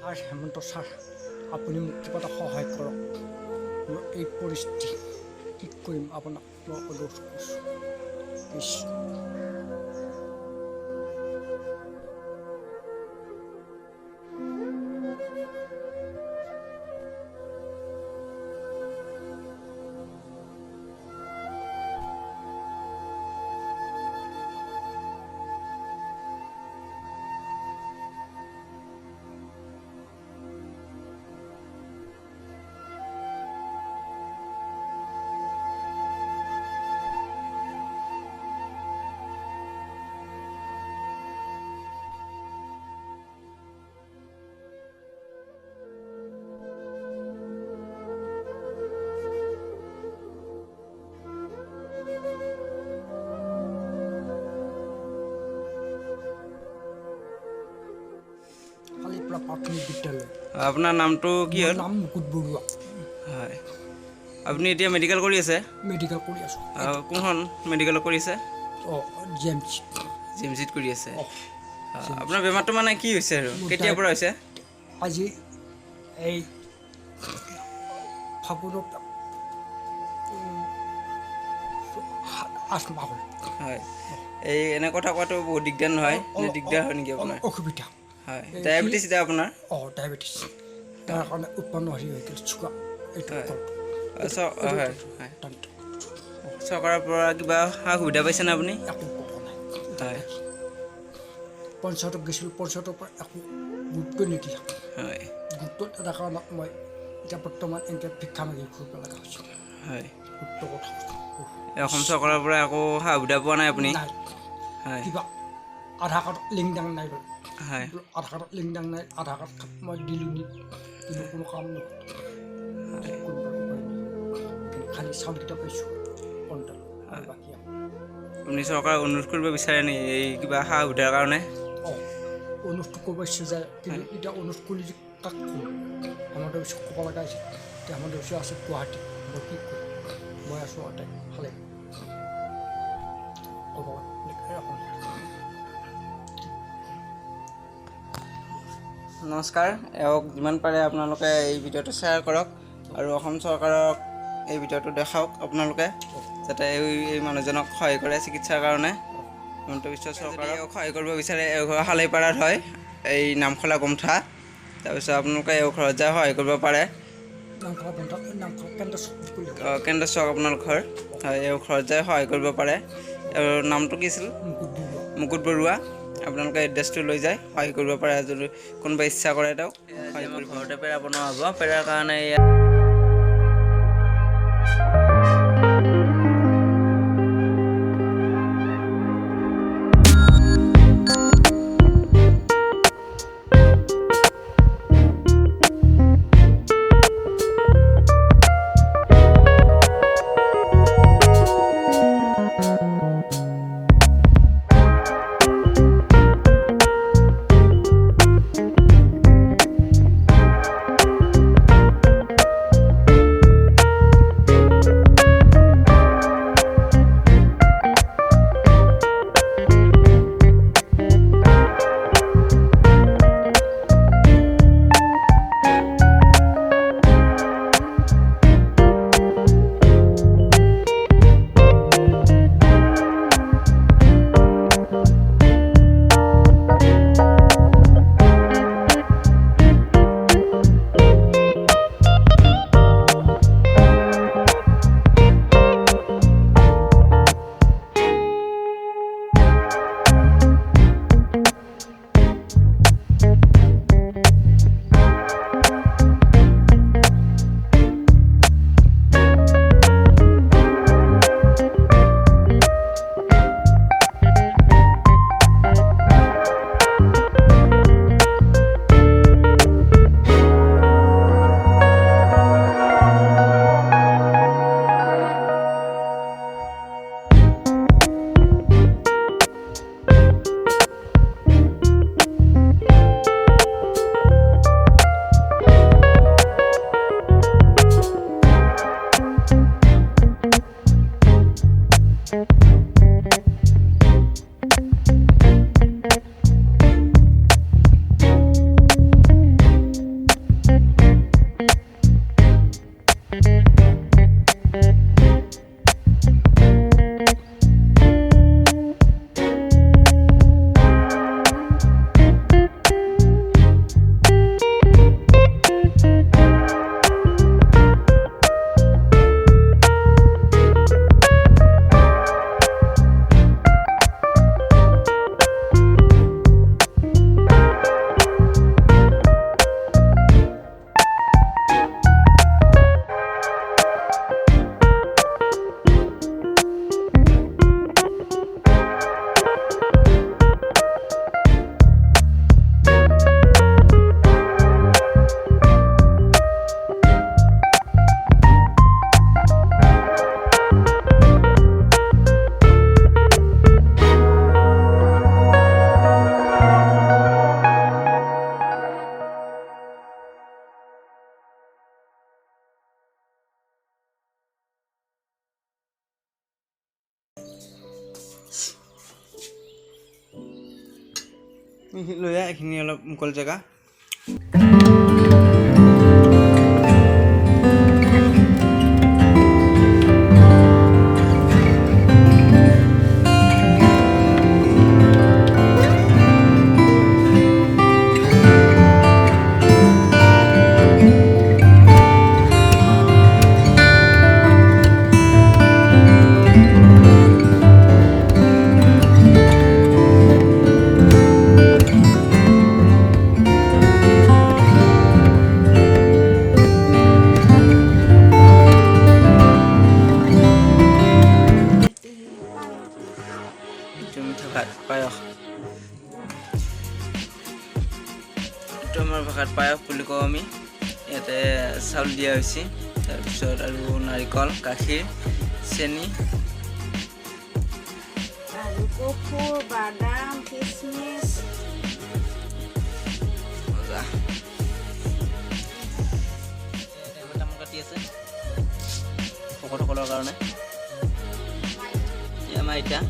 Sir Hemanta sir আপুনি মোক কিবা এটা সহায় কৰক মোৰ এই পৰিস্থিতি কি কৰিম আপোনাক মই অনুৰোধ কৰিছোঁ প্লিজ কালিৰপৰা প্ৰাথমিক বিদ্যালয় আপোনাৰ নামটো কি হ'ল? নাম মুকুট বৰুৱা হয়, আপুনি এতিয়া মেডিকেল কৰি আছে? মেডিকেল কৰি আছোঁ কোনখন মেডিকেলত কৰি আছে? অঁ জি এম চিত কৰি আছে। অঁ আপোনাৰ বেমাৰটো মানে কি হৈছে আৰু কেতিয়াৰ পৰা হৈছে? আজি এই ফাগুনৰ 8 মাহ হ'ল হয়, এই এনে কথা কোৱাটো বহুত দিগদাৰ নহয় নে দিগদাৰ হয় নেকি আপোনাৰ? অসুবিধা হয়, ডায়েবেটিছ এতিয়া আপোনাৰ? ডায়েবেটিছ তাৰ কাৰণে উৎপন্ন হৈ গৈছিল চুগাৰ এইটো হয়, চৰকাৰৰ পৰা কিবা সা সুবিধা পাইছেনে আপুনি? একো পোৱা নাই হয়, পঞ্চায়তত গৈছিলোঁ পঞ্চায়তৰ পৰা একো গুৰুত্ব নিদিলে হয়, গুৰুত্ব এটা কাৰণত মই এতিয়া বৰ্তমান এনেকৈ ভিক্ষা মাগি ঘূৰিব লগা হৈছে হয়, গুৰুত্ব কথা অসম চৰকাৰৰ পৰা একো সা সুবিধা পোৱা নাই আপুনি? নাই হয়, কিবা আধাৰ কাৰ্ডত লিংক ডাং নাই বাৰু হয়, আধাৰ কাৰ্ডত লিংক ডাং নাই আধাৰ কাৰ্ড মই দিলোঁ নি কিন্তু কোনো কাম নহ'ল খালি চাউলকেইটা পাইছোঁ কণ্ট্ৰল আৰু বাকী আপুনি চৰকাৰক অনুৰোধ কৰিব বিচাৰে নেকি এই কিবা সা সুবিধাৰ কাৰণে? অনুৰোধটো কৰিব ইচ্ছা যায় কিন্তু এতিয়া অনুৰোধ কৰি কাক ক'ম আমাৰ দেউচক ক'ব লগা হৈছে এতিয়া আমাৰ দেউচা আছে গুৱাহাটী মই কি কৰিম মই আছোঁ তাই ভালে ক'ব নমস্কাৰ, এওঁক যিমান পাৰে আপোনালোকে এই ভিডিঅ'টো শ্বেয়াৰ কৰক আৰু অসম চৰকাৰক এই ভিডিঅ'টো দেখাওক আপোনালোকে যাতে এই মানুহজনক সহায় কৰে চিকিৎসাৰ কাৰণে। হিমন্ত বিশ্ব চৰকাৰে সহায় কৰিব বিচাৰে এওঁ ঘৰ শালেইপাৰাত হয় এই নামখলা গোমঠা তাৰপিছত আপোনালোকে এওঁ ঘৰত যায় সহায় কৰিব পাৰে। কেন্দ্ৰ চক আপোনালোকৰ ঘৰ হয় এওঁ ঘৰত যায় সহায় কৰিব পাৰে। এওঁৰ নামটো কি আছিল? মুকুট বৰুৱা। আপোনালোকে এড্ৰেছটো লৈ যায় সহায় কৰিব পাৰে যদি কোনোবাই ইচ্ছা কৰে তেওঁক সহায় কৰিব। ঘৰতে পেৰা বনোৱা হ'ব, পেৰাৰ কাৰণে লৈ আহ এইখিনি অলপ মুকল জেগা মিঠা ভাত পায়স এইটো আমাৰ ভাষাত পায়স বুলি কওঁ আমি ইয়াতে চাউল দিয়া হৈছে তাৰপিছত আৰু নাৰিকল গাখীৰ চেনি কাজু কফুৰ বাদাম কিচমিচ মজা তামোল কাটি আছে ভকতসকলৰ কাৰণে আমাৰ এতিয়া